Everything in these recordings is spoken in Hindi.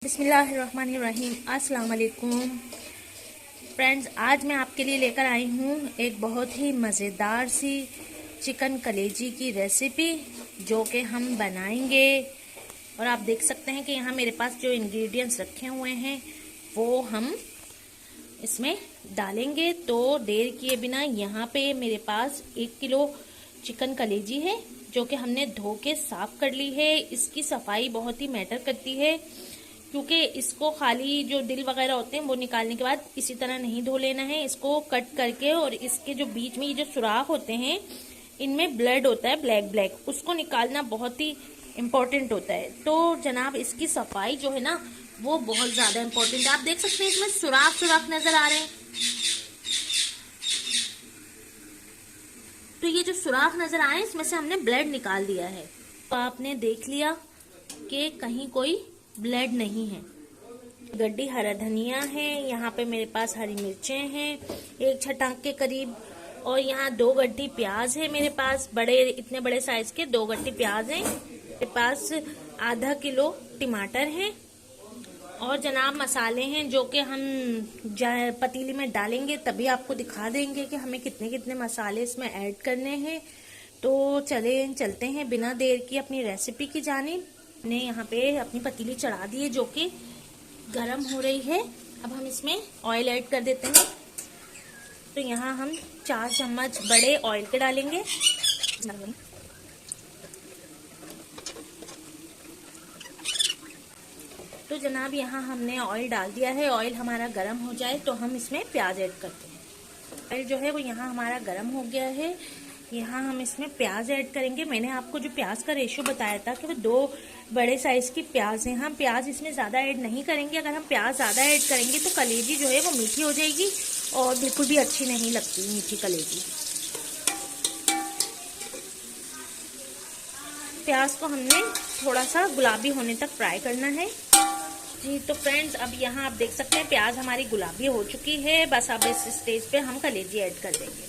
बिस्मिल्लाहिर्रहमानिर्रहीम। अस्सलाम वालेकुम फ्रेंड्स, आज मैं आपके लिए लेकर आई हूँ एक बहुत ही मज़ेदार सी चिकन कलेजी की रेसिपी जो कि हम बनाएंगे। और आप देख सकते हैं कि यहाँ मेरे पास जो इंग्रेडिएंट्स रखे हुए हैं वो हम इसमें डालेंगे। तो देर किए बिना यहाँ पे मेरे पास 1 किलो चिकन कलेजी है जो कि हमने धो के साफ कर ली है। इसकी सफाई बहुत ही मैटर करती है क्योंकि इसको खाली जो दिल वगैरह होते हैं वो निकालने के बाद इसी तरह नहीं धो लेना है। इसको कट करके और इसके जो बीच में ये जो सुराख होते हैं इनमें ब्लड होता है ब्लैक, उसको निकालना बहुत ही इम्पोर्टेंट होता है। तो जनाब इसकी सफाई जो है ना वो बहुत ज्यादा इम्पोर्टेंट है। आप देख सकते हैं इसमें सुराख नजर आ रहे हैं। तो ये जो सुराख नजर आ रहे हैं इसमें से हमने ब्लड निकाल दिया है। तो आपने देख लिया कि कहीं कोई ब्लड नहीं है। गड्डी हरा धनिया है, यहाँ पे मेरे पास हरी मिर्चें हैं 1 छटाक के करीब, और यहाँ 2 गड्डी प्याज है मेरे पास, इतने बड़े साइज के 2 गड्डी प्याज हैं मेरे पास। आधा किलो टमाटर है और जनाब मसाले हैं जो कि हम पतीली में डालेंगे तभी आपको दिखा देंगे कि हमें कितने कितने मसाले इसमें ऐड करने हैं। तो चलते हैं बिना देर की अपनी रेसिपी की जानिब। हमने यहाँ पे अपनी पतीली चढ़ा दी है जो कि गरम हो रही है। अब हम इसमें ऑयल ऐड कर देते हैं। तो यहाँ हम 4 चम्मच बड़े ऑयल के डालेंगे। तो जनाब यहाँ हमने ऑयल डाल दिया है। ऑयल हमारा गरम हो जाए तो हम इसमें प्याज ऐड करते हैं। ऑयल जो है वो यहाँ हमारा गरम हो गया है। यहाँ हम इसमें प्याज ऐड करेंगे। मैंने आपको जो प्याज का रेशियो बताया था कि वो 2 बड़े साइज की प्याज हैं। हम प्याज इसमें ज्यादा ऐड नहीं करेंगे। अगर हम प्याज ज्यादा ऐड करेंगे तो कलेजी जो है वो मीठी हो जाएगी और बिल्कुल भी अच्छी नहीं लगती मीठी कलेजी। प्याज को हमने थोड़ा सा गुलाबी होने तक फ्राई करना है जी। तो फ्रेंड्स अब यहाँ आप देख सकते हैं प्याज हमारी गुलाबी हो चुकी है। बस अब इस स्टेज पे हम कलेजी ऐड कर देंगे।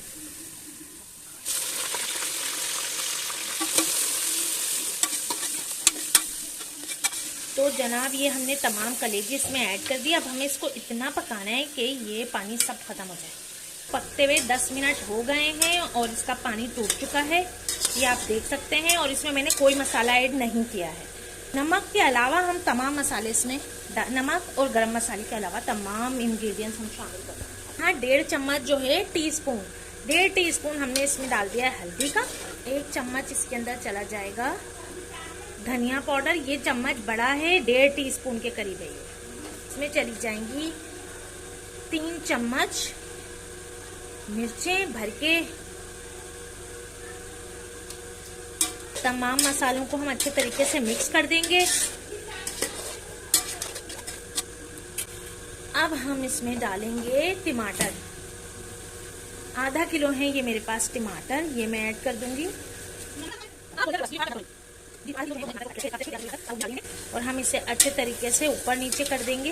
तो जनाब ये हमने तमाम कलेजी इसमें ऐड कर दिया। अब हमें इसको इतना पकाना है कि ये पानी सब खत्म हो जाए। पकते हुए 10 मिनट हो गए हैं और इसका पानी टूट चुका है, ये आप देख सकते हैं। और इसमें मैंने कोई मसाला ऐड नहीं किया है। नमक के अलावा हम तमाम मसाले इसमें नमक और गरम मसाले के अलावा तमाम इंग्रेडिएंट्स हम शामिल करते हैं। हाँ 1.5 चम्मच जो है 1.5 टीस्पून हमने इसमें डाल दिया है हल्दी का। 1 चम्मच इसके अंदर चला जाएगा धनिया पाउडर। ये चम्मच बड़ा है, 1.5 टीस्पून के करीब है। इसमें चली जाएंगी 3 चम्मच मिर्चें भर के। तमाम मसालों को हम अच्छे तरीके से मिक्स कर देंगे। अब हम इसमें डालेंगे टमाटर। आधा किलो है ये मेरे पास टमाटर, ये मैं ऐड कर दूंगी। और हम इसे अच्छे तरीके से ऊपर नीचे कर देंगे।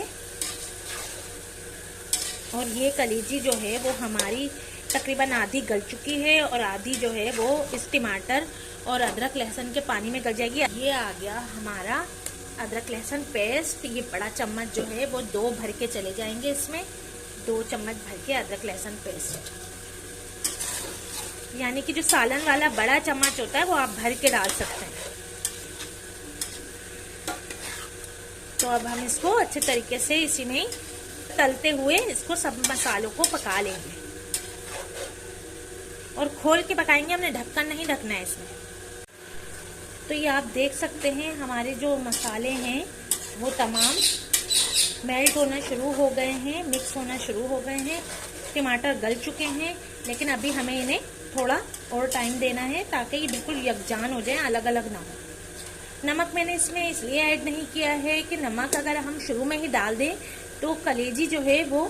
और ये कलेजी जो है वो हमारी तकरीबन आधी गल चुकी है और आधी जो है वो इस टमाटर और अदरक लहसुन के पानी में गल जाएगी। ये आ गया हमारा अदरक लहसुन पेस्ट। ये बड़ा चम्मच जो है वो 2 भर के चले जाएंगे इसमें। 2 चम्मच भर के अदरक लहसुन पेस्ट, यानी कि जो सालन वाला बड़ा चम्मच होता है वो आप भर के डाल सकते हैं। तो अब हम इसको अच्छे तरीके से इसी में तलते हुए इसको सब मसालों को पका लेंगे और खोल के पकाएंगे। हमने ढक्कन नहीं ढकना है इसमें। तो ये आप देख सकते हैं हमारे जो मसाले हैं वो तमाम मेल्ट होना शुरू हो गए हैं, मिक्स होना शुरू हो गए हैं। टमाटर गल चुके हैं लेकिन अभी हमें इन्हें थोड़ा और टाइम देना है ताकि ये बिल्कुल यकजान हो जाए, अलग अलग ना हो। नमक मैंने इसमें इसलिए ऐड नहीं किया है कि नमक अगर हम शुरू में ही डाल दें तो कलेजी जो है वो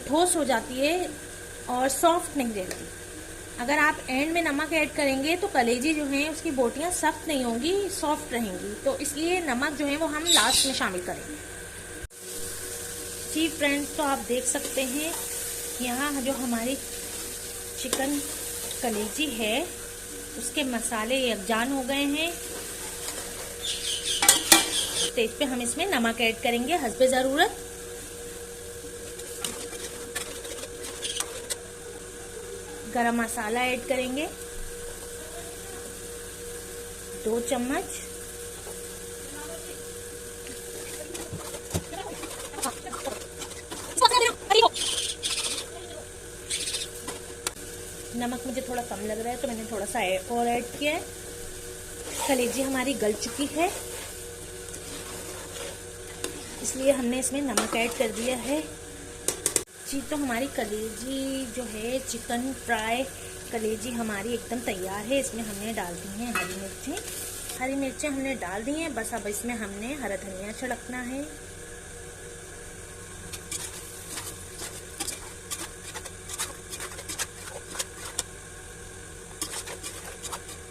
ठोस हो जाती है और सॉफ्ट नहीं रहती। अगर आप एंड में नमक ऐड करेंगे तो कलेजी जो है उसकी बोटियां सख्त नहीं होंगी, सॉफ्ट रहेंगी। तो इसलिए नमक जो है वो हम लास्ट में शामिल करेंगे जी। फ्रेंड्स तो आप देख सकते हैं यहाँ जो हमारी चिकन कलेजी है उसके मसाले यकजान हो गए हैं। स्टेज पे हम इसमें नमक ऐड करेंगे हस्बे ज़रूरत। गरम मसाला ऐड करेंगे 2 चम्मच। नमक मुझे थोड़ा कम लग रहा है तो मैंने थोड़ा सा और ऐड किया है। कलेजी हमारी गल चुकी है इसलिए हमने इसमें नमक ऐड कर दिया है जी। तो हमारी कलेजी जो है चिकन फ्राई कलेजी हमारी एकदम तैयार है। इसमें हमने डाल दी हैं हरी मिर्चें। हरी मिर्चें हमने डाल दी हैं। बस अब इसमें हमने हरा धनिया छिड़कना है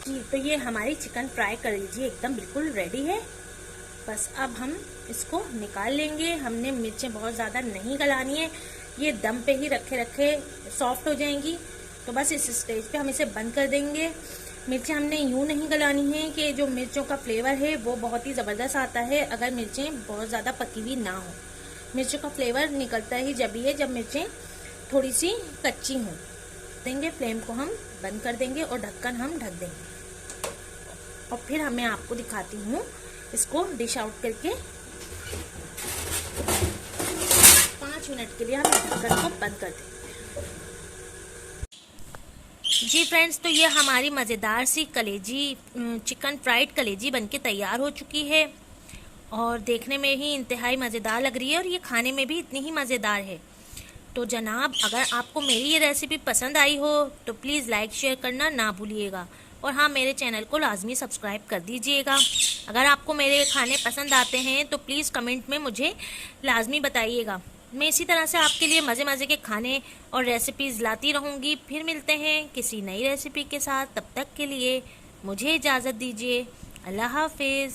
जी। तो ये हमारी चिकन फ्राई कलेजी एकदम बिल्कुल रेडी है। बस अब हम इसको निकाल लेंगे। हमने मिर्चें बहुत ज़्यादा नहीं गलानी है, ये दम पे ही रखे रखे सॉफ्ट हो जाएंगी। तो बस इस स्टेज पे हम इसे बंद कर देंगे। मिर्चें हमने यूं नहीं गलानी है कि जो मिर्चों का फ्लेवर है वो बहुत ही ज़बरदस्त आता है अगर मिर्चें बहुत ज़्यादा पकी हुई ना हो। मिर्चों का फ्लेवर निकलता ही जब ही है जब मिर्चें थोड़ी सी कच्ची हों। देंगे फ्लेम को हम बंद कर देंगे और ढक्कन हम ढक देंगे और फिर मैं आपको दिखाती हूँ इसको डिश आउट करके। 5 मिनट के लिए हम ढक्कन को बंद कर देंगे जी। फ्रेंड्स, तो ये हमारी मज़ेदार सी कलेजी चिकन फ्राइड कलेजी बनके तैयार हो चुकी है और देखने में ही इंतहाई मज़ेदार लग रही है और ये खाने में भी इतनी ही मज़ेदार है। तो जनाब, अगर आपको मेरी ये रेसिपी पसंद आई हो तो प्लीज़ लाइक शेयर करना ना भूलिएगा और हाँ, मेरे चैनल को लाजमी सब्सक्राइब कर दीजिएगा। अगर आपको मेरे खाने पसंद आते हैं तो प्लीज़ कमेंट में मुझे लाजमी बताइएगा। मैं इसी तरह से आपके लिए मज़े मज़े के खाने और रेसिपीज़ लाती रहूँगी। फिर मिलते हैं किसी नई रेसिपी के साथ। तब तक के लिए मुझे इजाज़त दीजिए। अल्लाह हाफिज़।